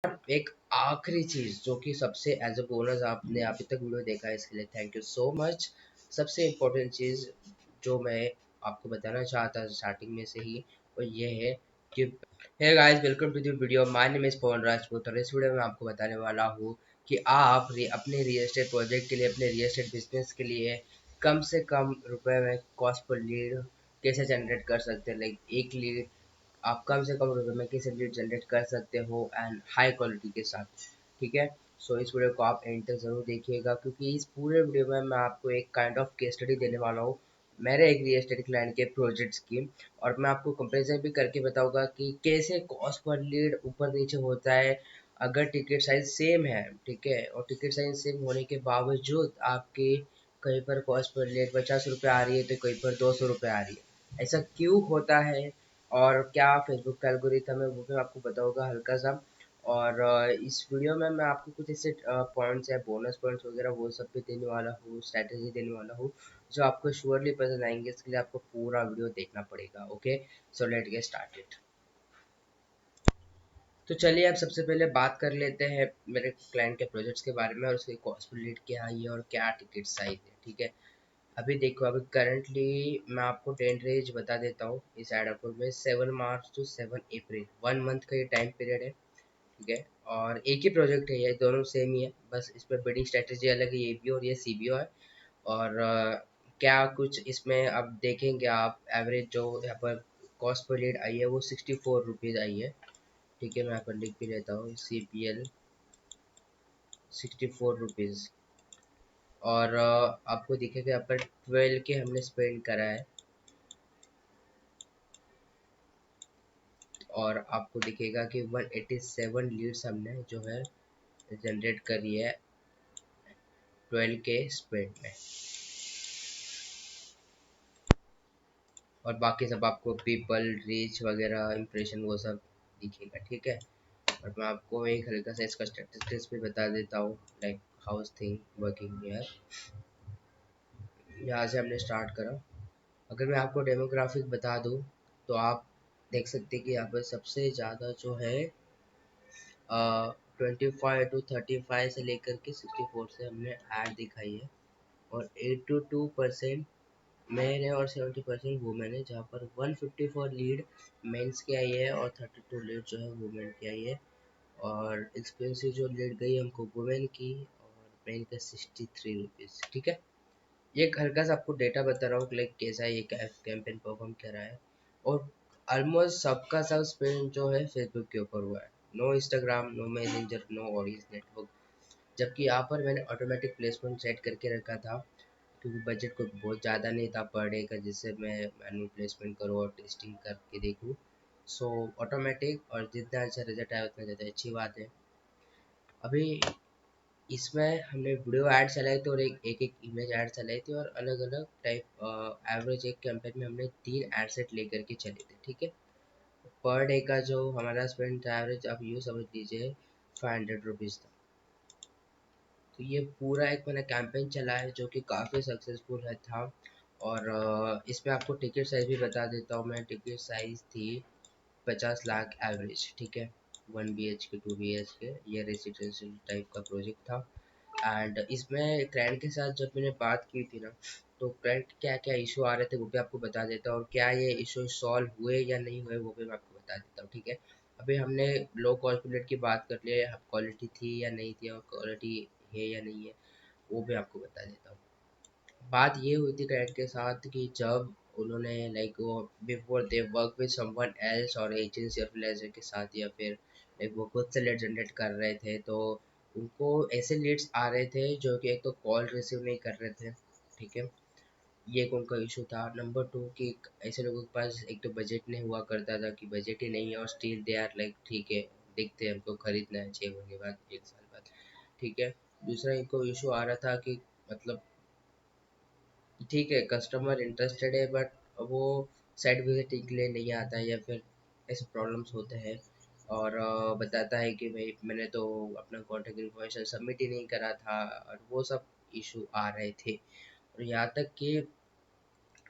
एक आखिरी चीज जो कि सबसे एज अ बोनस आपने अभी तक वीडियो देखा है इसके लिए थैंक यू सो मच। सबसे इम्पोर्टेंट चीज जो मैं आपको बताना चाहता स्टार्टिंग में से ही वो ये है कि hey guys welcome to the video. My name is Pavan Rajput और इस वीडियो में आपको बताने वाला हूँ कि आप अपने रियल एस्टेट प्रोजेक्ट के लिए, अपने रियल एस्टेट बिजनेस के लिए कम से कम रुपए में कॉस्ट पर लीड कैसे जनरेट कर सकते हैं। लाइक एक लीड आप कम से कम रुपए में कैसे लीड जनरेट कर सकते हो एंड हाई क्वालिटी के साथ। ठीक है, सो इस वीडियो को आप एंड तक जरूर देखिएगा क्योंकि इस पूरे वीडियो में मैं आपको एक काइंड ऑफ केस स्टडी देने वाला हूँ मेरे एक रियल एस्टेट क्लाइंट के प्रोजेक्ट्स की। और मैं आपको कंपेरिजन भी करके बताऊंगा कि कैसे कॉस्ट पर लीड ऊपर नीचे होता है अगर टिकट साइज सेम है। ठीक है, और टिकट साइज सेम होने के बावजूद आपकी कहीं पर कॉस्ट पर लीड 50 रुपये आ रही है तो कहीं पर 200 रुपये आ रही है। ऐसा क्यों होता है और क्या फेसबुक का एल्गोरिथम है वो भी आपको बताऊंगा हल्का सा। और इस वीडियो में मैं आपको कुछ ऐसे पॉइंट्स या बोनस पॉइंट्स वगैरह वो सब भी देने वाला हूँ, स्ट्रैटेजी देने वाला हूँ जो आपको श्योरली पसंद आएंगे। इसके लिए आपको पूरा वीडियो देखना पड़ेगा। Okay, so let get started. तो चलिए अब सबसे पहले बात कर लेते हैं मेरे क्लाइंट के प्रोजेक्ट्स के बारे में और उसकी कॉस्ट पर लीड क्या है और क्या टिकट साइज है। ठीक है, अभी देखो अभी करंटली मैं आपको टेंट रेंज बता देता हूँ इस एडापुर में 7 मार्च टू 7 अप्रैल 1 मंथ का ये टाइम पीरियड है। ठीक है, और एक ही प्रोजेक्ट है, ये दोनों सेम ही है, बस इसमें बड़ी स्ट्रेटेजी अलग है, ये बी और ये सीबीओ है। और क्या कुछ इसमें अब देखेंगे आप एवरेज जो यहाँ पर कॉस्ट पर लीड आई है वो 64 रुपीज़ आई है। ठीक है, मैं यहाँ पर लिख भी लेता हूँ CPL 64 रुपीज़। और आपको दिखेगा यहाँ पर 12 के हमने स्पेंड करा है। और आपको दिखेगा कि 187 लीड्स हमने जो है जनरेट करी है 12 के स्पेंड में। और बाकी सब आपको पीपल रीच वगैरह इंप्रेशन वो सब दिखेगा। ठीक है, और मैं आपको एक हल्का सा इसका स्टैटिस्टिक्स भी बता देता हूँ like house thing working here. यहाँ से हमने स्टार्ट करा। अगर मैं आपको डेमोग्राफिक बता दूँ तो आप देख सकते हैं कि यहाँ पर सबसे ज़्यादा जो है 25 to 35 से लेकर के 64 से हमने ऐड दिखाई है। और 82% मेन है और 70% वुमेन है, जहाँ पर 154 लीड मेंस की आई है और 32 लीड जो है वुमेन की आई है। और एक्सपेंसिव जो लीड गई हमको वुमेन की और मेन का 63 रुपीज़। ठीक है, ये एक हल्का सा आपको डेटा बता रहा हूँ लाइक कैसा ये कैंपेन परफॉर्म कर रहा है। और ऑलमोस्ट सबका सब स्पेंड जो है फेसबुक के ऊपर हुआ है, no Instagram, no Messenger, no audience network. जबकि यहाँ पर मैंने ऑटोमेटिक प्लेसमेंट सेट करके रखा था क्योंकि बजट कोई बहुत ज़्यादा नहीं था पर डे का जिससे मैं मैनुअल प्लेसमेंट करूँ और टेस्टिंग करके देखूँ। सो ऑटोमेटिक और जितना अच्छा रिजल्ट आया उतना ज़्यादा अच्छी बात है। अभी इसमें हमने वीडियो ऐड चलाई थी और एक इमेज ऐड चलाई थी और अलग अलग टाइप एवरेज एक कैंपेन में हमने 3 एड सेट लेकर के चले थे। ठीक है, पर डे का जो हमारा स्पेंड था एवरेज आप यूँ समझ लीजिए 500 रुपीज़ था। तो ये पूरा एक मैंने कैंपेन चला है जो कि काफ़ी सक्सेसफुल है था। और इसमें आपको टिकट साइज भी बता देता हूँ मैं। टिकट साइज थी 50 लाख एवरेज। ठीक है, 1 BHK 2 BHK ये रेसिडेंशियल टाइप का प्रोजेक्ट था। एंड इसमें क्लाइंट के साथ जब मैंने बात की थी ना तो क्लाइंट क्या क्या इशू आ रहे थे वो भी आपको बता देता हूँ और क्या ये इशू सॉल्व हुए या नहीं हुए वो भी मैं आपको बता देता हूँ। ठीक है, अभी हमने लो कॉस्ट की बात कर ली है, क्वालिटी थी या नहीं थी और क्वालिटी है या नहीं है वो भी आपको बता देता हूँ। बात ये हुई थी क्लाइंट के साथ कि जब उन्होंने लाइक वो before they work with someone else और एजेंसी और फ्रीलांसर के साथ या फिर लाइक वो खुद से लीड जनरेट कर रहे थे तो उनको ऐसे लीड्स आ रहे थे जो कि एक तो कॉल रिसीव नहीं कर रहे थे। ठीक है, ये एक उनका इशू था। नंबर टू कि ऐसे लोगों के पास एक तो बजट नहीं हुआ करता था कि बजट ही नहीं है और स्टिल दे आर लाइक ठीक है देखते हैं हमको खरीदना है 6 महीने बाद 1 साल बाद। ठीक है, दूसरा इनको इशू आ रहा था कि मतलब ठीक है कस्टमर इंटरेस्टेड है बट वो साइट विजिटिंग के लिए नहीं आता है या फिर ऐसे प्रॉब्लम्स होते हैं। और बताता है कि भाई मैंने तो अपना कॉन्टैक्ट इन्फॉर्मेशन सबमिट ही नहीं करा था और वो सब इशू आ रहे थे। और यहाँ तक कि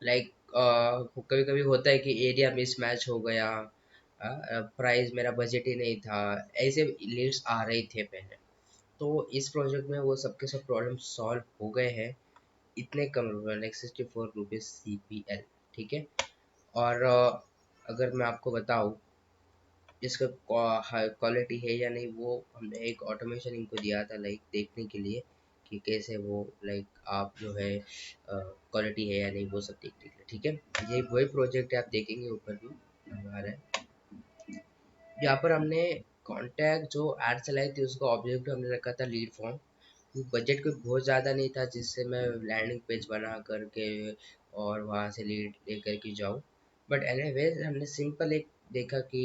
लाइक कभी कभी होता है कि एरिया मिसमैच हो गया प्राइस मेरा बजट ही नहीं था, ऐसे लीड्स आ रहे थे पहले। तो इस प्रोजेक्ट में वो सबके सब प्रॉब्लम सॉल्व हो गए हैं इतने कम रुपये, लाइक 64 रुपीज़ CPL। ठीक है। और अगर मैं आपको बताऊँ इसका क्वालिटी है या नहीं, वो हमने एक ऑटोमेशन इनको दिया था लाइक देखने के लिए कि कैसे वो लाइक आप जो है क्वालिटी है या नहीं वो सब देखने के लिए। ठीक है। ये वही प्रोजेक्ट है, आप देखेंगे ऊपर भी आ रहा है। यहाँ पर हमने कॉन्टैक्ट जो एड चलाई थी उसका ऑब्जेक्टिव हमने रखा था लीड फॉर्म। बजट कोई बहुत ज़्यादा नहीं था जिससे मैं लैंडिंग पेज बना करके और वहाँ से लीड लेकर के जाऊँ। बट एनीवेज हमने सिंपल एक देखा कि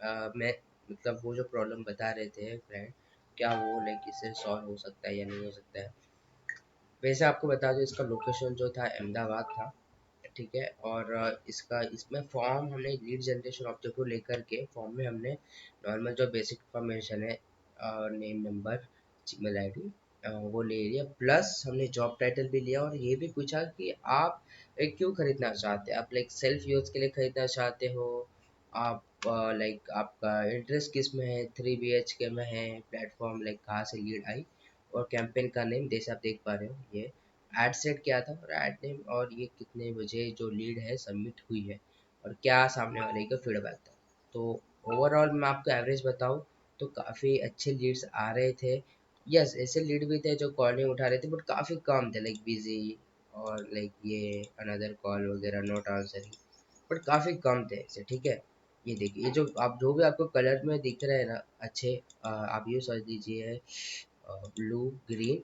मैं मतलब वो जो प्रॉब्लम बता रहे थे फ्रेंड, क्या वो लाइक इससे सॉल्व हो सकता है या नहीं हो सकता है। वैसे आपको बता दूँ इसका लोकेशन जो था अहमदाबाद था। ठीक है। और इसका इसमें फॉर्म हमने लीड जनरेशन ऑब्जेक्ट को लेकर के फॉर्म में हमने नॉर्मल जो बेसिक इंफॉर्मेशन है, नेम, नंबर, जीमेल आईडी, वो ले लिया, प्लस हमने जॉब टाइटल भी लिया और ये भी पूछा कि आप क्यों खरीदना चाहते हैं, आप लाइक सेल्फ यूज के लिए खरीदना चाहते हो, आप लाइक आपका इंटरेस्ट किस में है, 3 BHK में है, प्लेटफॉर्म लाइक कहाँ से लीड आई, और कैंपेन का नेम जैसे आप देख पा रहे हो ये ऐड सेट किया था, और ऐड नेम, और ये कितने बजे जो लीड है सबमिट हुई है, और क्या सामने वाले का फीडबैक था। तो ओवरऑल मैं आपको एवरेज बताऊँ तो काफ़ी अच्छे लीड्स आ रहे थे। यस, ऐसे लीड भी थे जो कॉल नहीं उठा रहे थे बट काफ़ी कम थे, लाइक बिजी और लाइक ये अनदर कॉल वगैरह नॉट आंसरिंग, बट काफ़ी कम थे ऐसे। ठीक है। ये देखिए, ये जो आप जो भी आपको कलर में दिख रहे हैं ना अच्छे, आप ये सोच दीजिए ब्लू, ग्रीन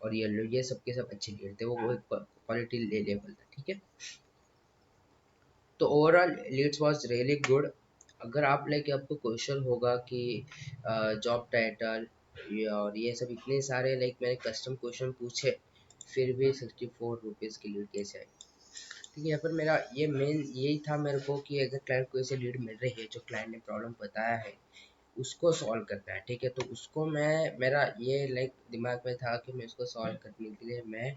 और येलो, ये सबके सब अच्छे लीड थे, वो एक क्वालिटी लेवल था। ठीक है। तो overall leads was really good. अगर आप लाइक आपको क्वेश्चन होगा कि जॉब टाइटल और ये सब इतने सारे लाइक मैंने कस्टम क्वेश्चन पूछे फिर भी 64 रुपीज़ की लीड कैसे आई। ठीक है। यहाँ पर मेरा ये मेन यही था मेरे को कि अगर क्लाइंट को ऐसे लीड मिल रही है जो क्लाइंट ने प्रॉब्लम बताया है उसको सॉल्व करना है। ठीक है। तो उसको मैं मेरा ये लाइक दिमाग में था कि मैं उसको सॉल्व करने के लिए मैं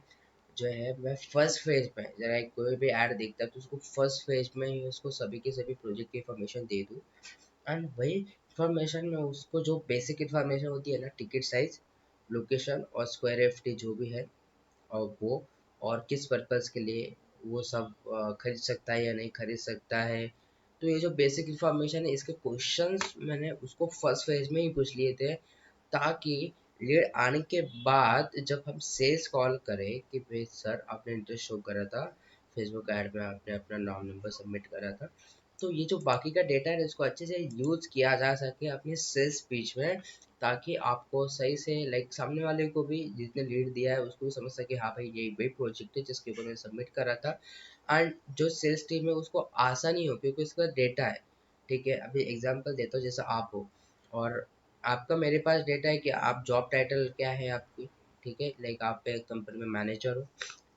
जो है मैं फर्स्ट फेज में जरा कोई भी ऐड देखता है तो उसको फर्स्ट फेज में ही उसको सभी के सभी प्रोजेक्ट की इन्फॉर्मेशन दे दूँ, एंड वही इन्फॉर्मेशन में उसको जो बेसिक इन्फॉर्मेशन होती है ना, टिकट साइज, लोकेशन और स्क्वायर एफटी जो भी है, और वो और किस पर्पज़ के लिए वो सब खरीद सकता है या नहीं खरीद सकता है। तो ये जो बेसिक इन्फॉर्मेशन है इसके क्वेश्चंस मैंने उसको फर्स्ट फेज में ही पूछ लिए थे, ताकि लीड आने के बाद जब हम सेल्स कॉल करें कि भाई सर आपने इंटरेस्ट शो करा था, फेसबुक ऐड में आपने अपना नाम नंबर सबमिट करा था, तो ये जो बाकी का डेटा है इसको अच्छे से यूज किया जा सके अपनी सेल्स पिच में, ताकि आपको सही से लाइक सामने वाले को भी जिसने लीड दिया है उसको भी समझ सके हाँ भाई ये वही प्रोजेक्ट है जिसके ऊपर मैंने सबमिट करा था, एंड जो सेल्स टीम है उसको आसानी हो क्योंकि उसका डेटा है। ठीक है। अभी एग्जांपल देता हूँ, जैसे आप हो और आपका मेरे पास डेटा है कि आप जॉब टाइटल क्या है आपकी। ठीक है। लाइक आप एक कंपनी में मैनेजर हो।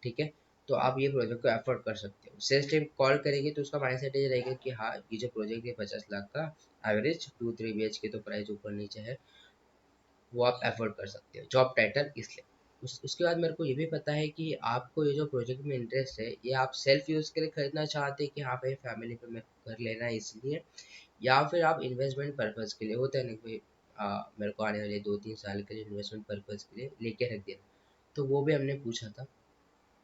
ठीक है। तो आप ये प्रोजेक्ट को एफोर्ड कर सकते हो, सेल्स टीम कॉल करेगी तो उसका माइंडसेट ये रहेगा कि हाँ ये जो प्रोजेक्ट है 50 लाख का एवरेज 2-3 BHK तो प्राइस ऊपर नीचे है, वो आप एफोर्ड कर सकते हो जॉब टाइटल इसलिए। उसके बाद मेरे को ये भी पता है कि आपको ये जो प्रोजेक्ट में इंटरेस्ट है ये आप सेल्फ यूज़ के लिए खरीदना चाहते हैं कि हाँ भाई फैमिली पे मैं कर लेना है इसलिए, या फिर आप इन्वेस्टमेंट पर्पज़ के लिए, होता है ना कोई मेरे को आने वाले 2-3 साल के लिए इन्वेस्टमेंट पर्पज़ के लिए लेके रख देना। तो वो भी हमने पूछा था।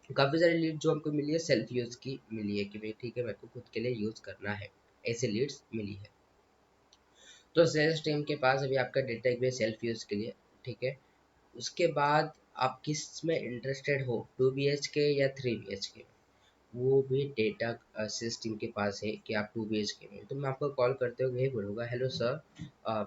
काफ़ी सारी लीड जो हमको मिली है सेल्फ यूज़ की मिली है कि भाई ठीक है मेरे को खुद के लिए यूज़ करना है, ऐसे लीड्स मिली है। तो सेल्स टीम के पास अभी आपका डेटा एक सेल्फ यूज़ के लिए। ठीक है। उसके बाद आप किस में इंटरेस्टेड हो, 2 BHK या 3 BHK, वो भी डेटा सिस्टम के पास है कि आप 2 BHK में, तो मैं आपको कॉल करते हुए यही बोलूँगा, हेलो सर,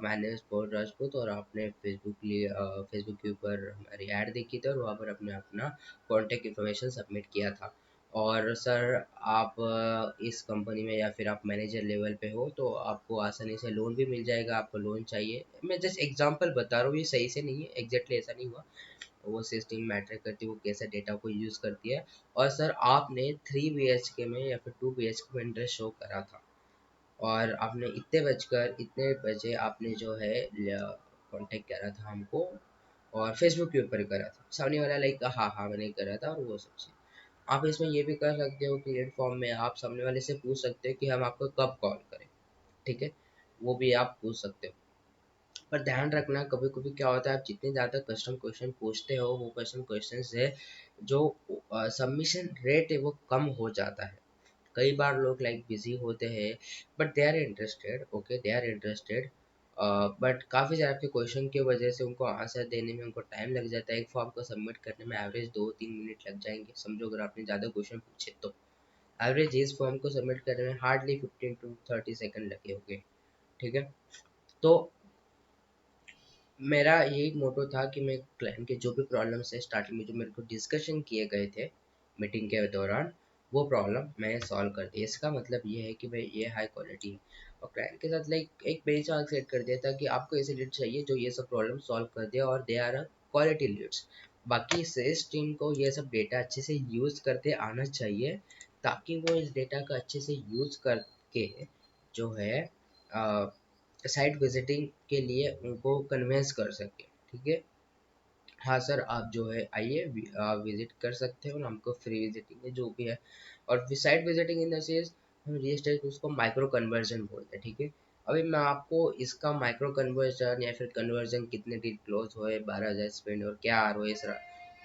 मैंने स्पोर्ट राजपूत और आपने फेसबुक के ऊपर हमारी ऐड देखी थी और वहाँ पर आपने अपना कॉन्टैक्ट इन्फॉर्मेशन सबमिट किया था, और सर आप इस कंपनी में या फिर आप मैनेजर लेवल पे हो तो आपको आसानी से लोन भी मिल जाएगा, आपको लोन चाहिए। मैं जस्ट एग्जांपल बता रहा हूँ, ये सही से नहीं है, एग्जैक्टली ऐसा नहीं हुआ, वो सिस्टम मैटर करती है वो कैसे डेटा को यूज़ करती है। और सर आपने 3 BHK में या फिर 2 BHK में इंटरेस्ट शो करा था और आपने इतने बजकर इतने बजे आपने जो है कांटेक्ट करा था हमको, और फेसबुक के ऊपर करा था, सामने वाला लाइक हाँ हाँ मैंने करा था, और वो सब चीज़ आप इसमें ये भी कर सकते हो कि रेड फॉर्म में आप सामने वाले से पूछ सकते हो कि हम आपको कब कॉल करें। ठीक है। वो भी आप पूछ सकते हो। पर ध्यान रखना, कभी कभी क्या होता है, आप जितने ज़्यादा कस्टम क्वेश्चन पूछते हो, वो कस्टम क्वेश्चन से जो सबमिशन रेट है वो कम हो जाता है। कई बार लोग लाइक बिजी होते हैं, but they are interested, okay they are interested, but काफ़ी सारे आपके क्वेश्चन की वजह से उनको आंसर देने में उनको टाइम लग जाता है। एक फॉर्म को सबमिट करने में एवरेज 2-3 मिनट लग जाएंगे, समझो अगर आपने ज़्यादा क्वेश्चन पूछे तो। एवरेज इस फॉर्म को सबमिट करने में हार्डली 15 to 30 सेकंड लगे होंगे, ठीक है। तो मेरा यही मोटो था कि मैं क्लाइंट के जो भी प्रॉब्लम्स है स्टार्टिंग में जो मेरे को डिस्कशन किए गए थे मीटिंग के दौरान, वो प्रॉब्लम मैं सॉल्व कर दी। इसका मतलब ये है कि भाई ये हाई क्वालिटी है, और क्लाइंट के साथ लाइक एक बेंचमार्क सेट कर दिया था कि आपको ऐसे लीड चाहिए जो ये सब प्रॉब्लम सॉल्व कर दे, और दे आर क्वालिटी लीड्स। बाकी सेल्स टीम को ये सब डेटा अच्छे से यूज़ करते आना चाहिए, ताकि वो इस डेटा का अच्छे से यूज़ करके जो है साइट विजिटिंग के लिए उनको कन्वेंस कर सके, ठीक है। हाँ सर, आप जो है आइए, आप विजिट कर सकते हो, और हमको फ्री विजिटिंग है जो भी है। और site visiting in the sense हम रियल एस्टेट उसको माइक्रो कन्वर्जन बोलते हैं, ठीक है। अभी मैं आपको इसका माइक्रो कन्वर्जन या फिर कन्वर्जन कितने डील क्लोज हुए, 12,000 स्पेंड और क्या आर ओ सर,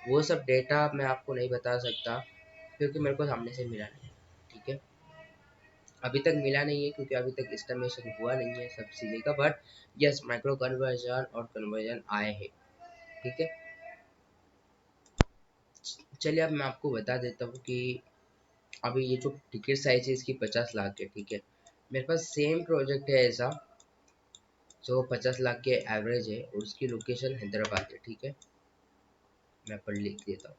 वो सब डेटा मैं आपको नहीं बता सकता, क्योंकि मेरे को सामने से मिला नहीं, ठीक है। अभी तक मिला नहीं है क्योंकि अभी तक एस्टिमेशन हुआ नहीं है सब चीज़ें का, बट यस माइक्रो कन्वर्जन और कन्वर्जन आए हैं, ठीक है। चलिए अब मैं आपको बता देता हूँ कि अभी ये जो टिकट साइज है इसकी 50 लाख है, ठीक है। मेरे पास सेम प्रोजेक्ट है ऐसा जो 50 लाख के एवरेज है, और उसकी लोकेशन हैदराबाद है, ठीक है। मैं पर लिख देता हूँ।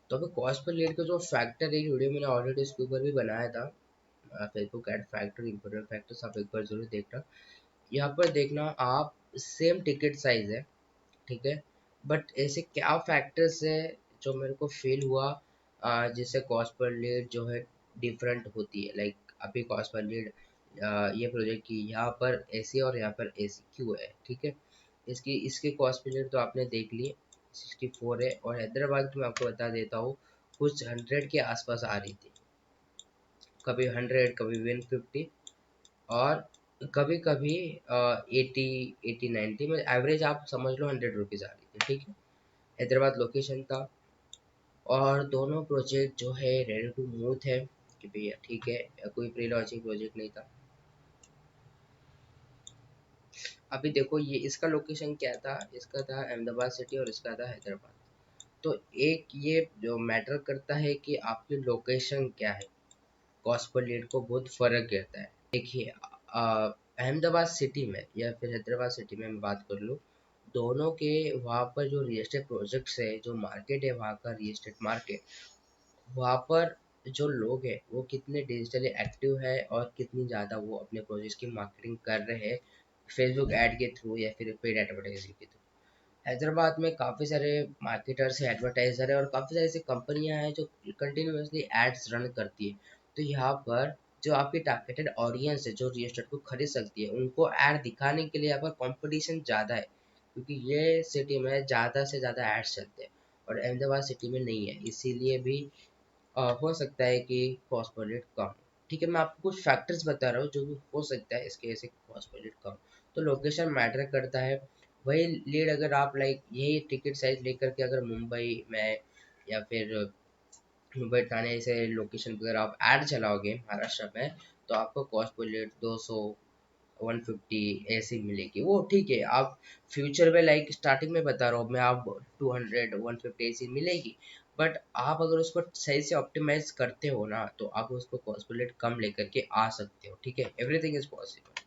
तो अभी कॉस्ट पर लीड का जो फैक्टर है, वीडियो मैंने ऑलरेडी इसके ऊपर भी बनाया था, Facebook ad factor important factors, आप एक बार जरूर देखना। यहाँ पर देखना आप, सेम टिकट साइज है, ठीक है, बट ऐसे क्या फैक्टर्स है जो मेरे को फील हुआ, जिससे कॉस्ट पर लीड जो है डिफरेंट होती है। लाइक अभी कॉस्ट पर लीड ये प्रोजेक्ट की यहाँ पर एसी और यहाँ पर एसी क्यों है, ठीक है। इसकी कॉस्ट पर लीड तो आपने देख ली, 64 है, और हैदराबाद की मैं आपको बता देता हूँ कुछ 100 के आसपास आ रही थी, कभी 100, कभी 150, और कभी कभी 80, 90 में एवरेज आप समझ लो 100 रुपीज़ आ रही थी, ठीक है। हैदराबाद लोकेशन था, और दोनों प्रोजेक्ट जो है रेडी टू मूव थे कि भैया ठीक है, कोई प्री लॉन्चिंग प्रोजेक्ट नहीं था। अभी देखो ये इसका लोकेशन क्या था, इसका था अहमदाबाद सिटी और इसका था हैदराबाद। तो एक ये जो मैटर करता है कि आपकी लोकेशन क्या है, कॉस्ट पर लीड को बहुत फर्क गिरता है। देखिए अहमदाबाद सिटी में या फिर हैदराबाद सिटी में मैं बात कर लूँ, दोनों के वहाँ पर जो रियल एस्टेट प्रोजेक्ट्स है, जो मार्केट है वहाँ का रियल एस्टेट मार्केट, वहाँ पर जो लोग हैं वो कितने डिजिटली एक्टिव है और कितनी ज़्यादा वो अपने प्रोजेक्ट्स की मार्केटिंग कर रहे हैं, फेसबुक ऐड के थ्रू या फिर पेड एडवर्टाइजिंग के थ्रू। हैदराबाद में काफ़ी सारे मार्केटर्स है, एडवर्टाइजर है, और काफ़ी सारी ऐसी कंपनियां हैं जो कंटिन्यूसली एड्स रन करती है। तो यहाँ पर जो आपकी टारगेटेड ऑडियंस है जो रियल एस्टेट को खरीद सकती है, उनको ऐड दिखाने के लिए यहाँ पर कंपटीशन ज़्यादा है, क्योंकि ये सिटी में ज़्यादा से ज़्यादा एड्स चलते हैं, और अहमदाबाद सिटी में नहीं है, इसीलिए भी हो सकता है कि कॉस्ट पर लीड कम हो। ठीक है, मैं आपको कुछ फैक्टर्स बता रहा हूँ जो भी हो सकता है इसके ऐसे कॉस्ट पर लीड कम। तो लोकेशन मैटर करता है। वही लीड अगर आप लाइक यही टिकट साइज लेकर के अगर मुंबई में या फिर मुंबई ठाणे से लोकेशन पर अगर आप ऐड चलाओगे महाराष्ट्र में, तो आपको कॉस्ट पर लीड 200, 150 ऐसी मिलेगी। वो ठीक है, आप फ्यूचर में लाइक स्टार्टिंग में बता रहा हूँ मैं, आप 200, 150 ऐसी मिलेगी, बट आप अगर उसको सही से ऑप्टिमाइज करते हो ना, तो आप उसको कॉस्ट पर लीड कम लेकर के आ सकते हो, ठीक है। Everything is possible.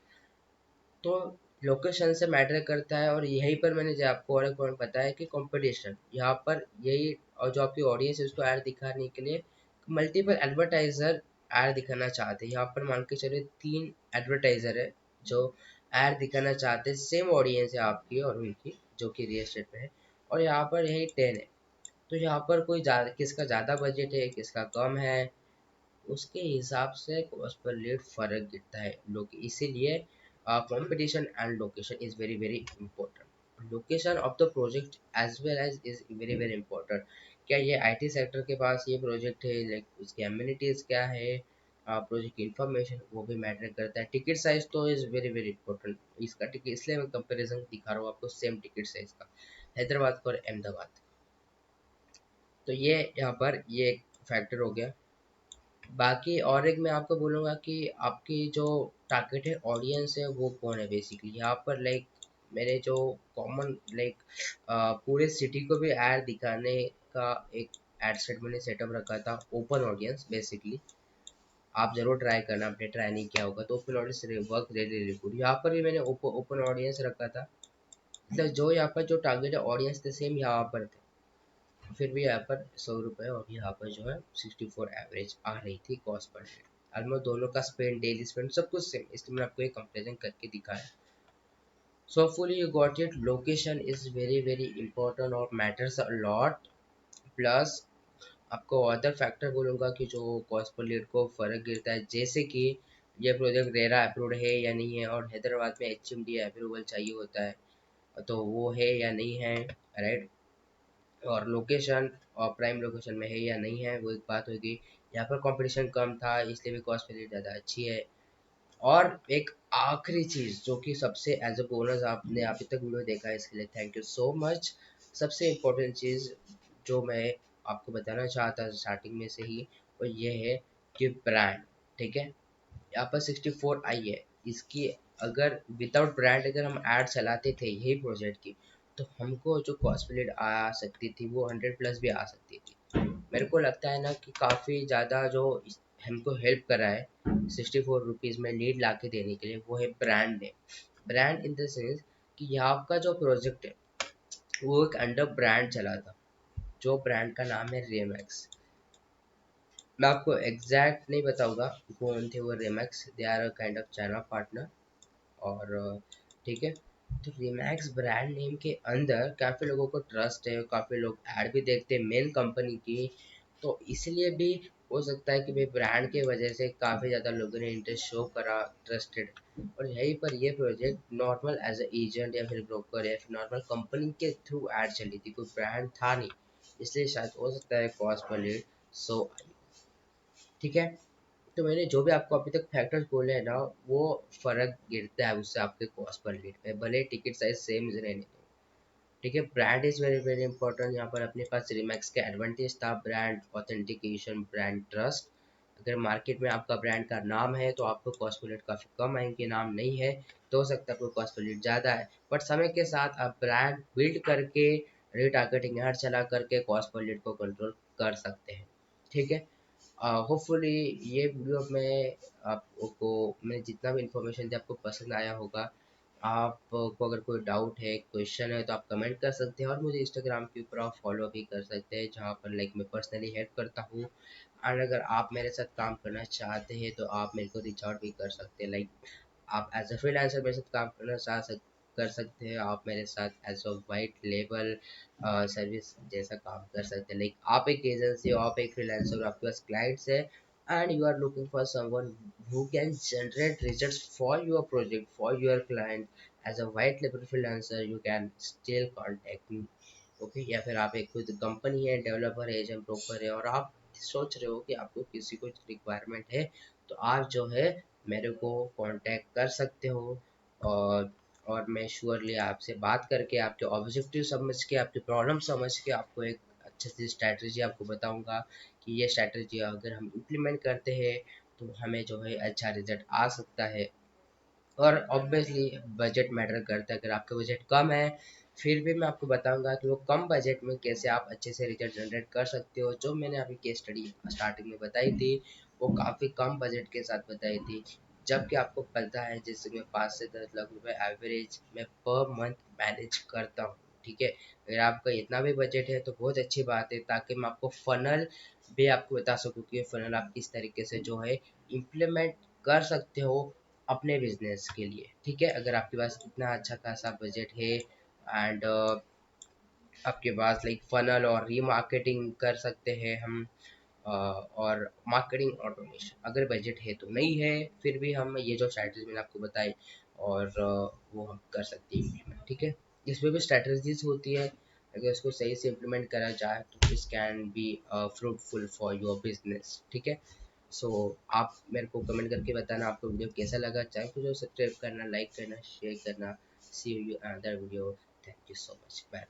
तो लोकेशन से मैटर करता है, और यहीं पर मैंने जो आपको और एक पॉइंट बताया कि कंपटीशन यहाँ पर यही, और जो आपकी ऑडियंस है उसको ऐड दिखाने के लिए मल्टीपल एडवर्टाइजर ऐड दिखाना चाहते हैं। यहाँ पर मान के चलिए 3 एडवर्टाइजर है जो ऐड दिखाना चाहते हैं, सेम ऑडियंस है आपकी और उनकी जो कि रियल एस्टेट में है, और यहाँ पर यही 10 है। तो यहाँ पर कोई किसका ज़्यादा बजट है, किसका कम है, उसके हिसाब से कॉस्ट पर लीड फर्क गिरता है लोग, इसीलिए competition and location is very very important. Location of the project as well as is very very important. क्या ये आईटी सेक्टर के पास ये प्रोजेक्ट है, लाइक उसकी एम्यूनिटीज क्या है, प्रोजेक्ट की इंफॉर्मेशन वो भी मैटर करता है। टिकट साइज तो इज़ वेरी वेरी इंपॉर्टेंट। इसका टिकट इसलिए मैं कंपैरिजन दिखा रहा हूँ आपको सेम टिकट साइज का, हैदराबाद का और अहमदाबाद। तो ये यहाँ पर ये एक फैक्टर हो गया। बाकी और एक मैं आपको बोलूँगा कि आपकी जो टारगेटेड ऑडियंस है वो कौन है बेसिकली यहाँ पर। लाइक मेरे जो कॉमन लाइक पूरे सिटी को भी ऐड दिखाने का एक एड सेट मैंने सेटअप रखा था, ओपन ऑडियंस बेसिकली। आप जरूर ट्राई करना, आपने ट्राई नहीं किया होगा तो open audience work really really good. यहाँ पर भी मैंने ओपन ऑडियंस रखा था, मतलब जो यहाँ पर जो टारगेटेड ऑडियंस थे सेम यहाँ पर थे, फिर भी यहाँ पर 100 रुपये और यहाँ पर जो है 64 एवरेज आ रही थी कॉस्ट पर लीड। ऑलमोस्ट दोनों का स्पेंड, डेली स्पेंड सब कुछ सेम, इसलिए मैंने आपको एक कंपेरिजन करके दिखाया। सो fully you got it. Location is very very important और मैटर्स अ लॉट। प्लस आपको अदर फैक्टर बोलूँगा कि जो कॉस्ट पर लीड को फ़र्क गिरता है, जैसे कि ये प्रोजेक्ट रेरा अप्रूव्ड है या नहीं है, और हैदराबाद में HMD अप्रूवल चाहिए होता है तो वो है या नहीं है, राइट। और लोकेशन और प्राइम लोकेशन में है या नहीं है वो एक बात होगी। यहाँ पर कंपटीशन कम था इसलिए भी कॉस्ट वैल्यू ज़्यादा अच्छी है। और एक आखिरी चीज़ जो कि सबसे एज अ बोनस आपने अभी तक वीडियो देखा है इसके लिए थैंक यू सो मच। सबसे इम्पोर्टेंट चीज़ जो मैं आपको बताना चाहता स्टार्टिंग में से ही वो ये है कि ब्रांड, ठीक है। यहाँ पर 64 आई है, इसकी अगर विदाउट ब्रांड अगर हम ऐड चलाते थे यही प्रोजेक्ट की तो हमको जो कॉस्ट लीड आ सकती थी वो 100+ भी आ सकती थी। मेरे को लगता है ना कि काफ़ी ज़्यादा जो हमको हेल्प करा है 64 रुपीज़ में लीड ला के देने के लिए वो है ब्रांड ने। ब्रांड इन द सेंस कि यहाँ का जो प्रोजेक्ट है वो एक अंडर ब्रांड चला था, जो ब्रांड का नाम है रेमैक्स। मैं आपको एग्जैक्ट नहीं बताऊंगा कौन थे वो Remax, they are a kind of China partner. और ठीक है, तो रिमैक्स ब्रांड नेम के अंदर काफ़ी लोगों को ट्रस्ट है, काफ़ी लोग ऐड भी देखते हैं मेन कंपनी की, तो इसलिए भी हो सकता है कि भाई ब्रांड के वजह से काफ़ी ज़्यादा लोगों ने इंटरेस्ट शो करा, ट्रस्टेड। और यहीं पर ये project normal as a agent या फिर ब्रोकर या फिर नॉर्मल कंपनी के थ्रू ऐड चली थी, कोई ब्रांड था नहीं, इसलिए शायद हो सकता है कॉस्ट पर लीड सो। ठीक है, तो मैंने जो भी आपको अभी तक फैक्टर्स बोले हैं ना वो फर्क गिरता है उससे आपके कॉस्ट पर लीड पे, भले टिकट साइज सेम रहने दो। ठीक है, brand is very very important. यहाँ पर अपने पास रिमैक्स का एडवांटेज था, ब्रांड ऑथेंटिकेशन, ब्रांड ट्रस्ट। अगर मार्केट में आपका ब्रांड का नाम है तो आपको कॉस्ट पर लीड काफ़ी कम आएंगे, नाम नहीं है तो हो सकता है आपको कॉस्ट पर लीड ज़्यादा है, बट समय के साथ आप ब्रांड बिल्ड करके रीटारगेटिंग ऐड चला करके कॉस्ट पर लीड को कंट्रोल कर सकते हैं। ठीक है, होपफुली ये वीडियो में आपको मैं जितना भी इंफॉर्मेशन दिया आपको पसंद आया होगा। आपको अगर कोई डाउट है, क्वेश्चन है तो आप कमेंट कर सकते हैं और मुझे इंस्टाग्राम के ऊपर आप फॉलो भी कर सकते हैं जहाँ पर लाइक मैं पर्सनली हेल्प करता हूँ। एंड अगर आप मेरे साथ काम करना चाहते हैं तो आप मेरे को रीच आउट भी कर सकते हैं। लाइक आप एज अ फ्रीलांसर मेरे साथ काम करना कर सकते हैं, आप मेरे साथ as a white label service जैसा काम कर सकते हैं। लाइक आप एक एजेंसी हो, आप एक फ्रीलांसर हो, आपके पास क्लाइंट्स है and you are looking for someone who can generate results for your project, for your client as a white label freelancer, you can still contact me। Okay, या फिर आप एक खुद कंपनी है, डेवलपर है, एजेंट ब्रोकर है और आप सोच रहे हो कि आपको किसी को रिक्वायरमेंट है तो आप जो है मेरे को कांटेक्ट कर सकते हो। और मैं श्योरली आपसे बात करके आपके ऑब्जेक्टिव समझ के आपकी प्रॉब्लम समझ के आपको एक अच्छी सी स्ट्रैटेजी आपको बताऊंगा कि ये स्ट्रैटेजी अगर हम इम्प्लीमेंट करते हैं तो हमें जो है अच्छा रिजल्ट आ सकता है। और ऑब्वियसली बजट मैटर करता है, अगर आपका बजट कम है फिर भी मैं आपको बताऊंगा कि वो कम बजट में कैसे आप अच्छे से रिजल्ट जनरेट कर सकते हो। जो मैंने अभी केस स्टडी स्टार्टिंग में बताई थी वो काफ़ी कम बजट के साथ बताई थी, जबकि आपको पता है जैसे मैं 5 से 10 लाख रुपए एवरेज में पर मंथ मैनेज करता हूँ। ठीक है, अगर आपका इतना भी बजट है तो बहुत अच्छी बात है, ताकि मैं आपको फनल भी आपको बता सकूँ कि फनल आप किस तरीके से जो है इम्प्लीमेंट कर सकते हो अपने बिजनेस के लिए। ठीक है, अगर आपके पास इतना अच्छा खासा बजट है एंड आपके पास लाइक फनल और रीमार्केटिंग कर सकते हैं हम, और मार्केटिंग ऑटोमेशन अगर बजट है तो नहीं है फिर भी हम ये जो स्ट्रैटेजी मैंने आपको बताई और वो हम कर सकते हैं implement। ठीक है, इसमें भी स्ट्रैटेजीज होती है, अगर इसको सही से इम्प्लीमेंट करा जाए तो this can be fruitful for your business. ठीक है, सो आप मेरे को कमेंट करके बताना आपको वीडियो कैसा लगा। चैनल को जो सब्सक्राइब करना, लाइक करना, शेयर करना। See you other video. Thank you so much. Bye.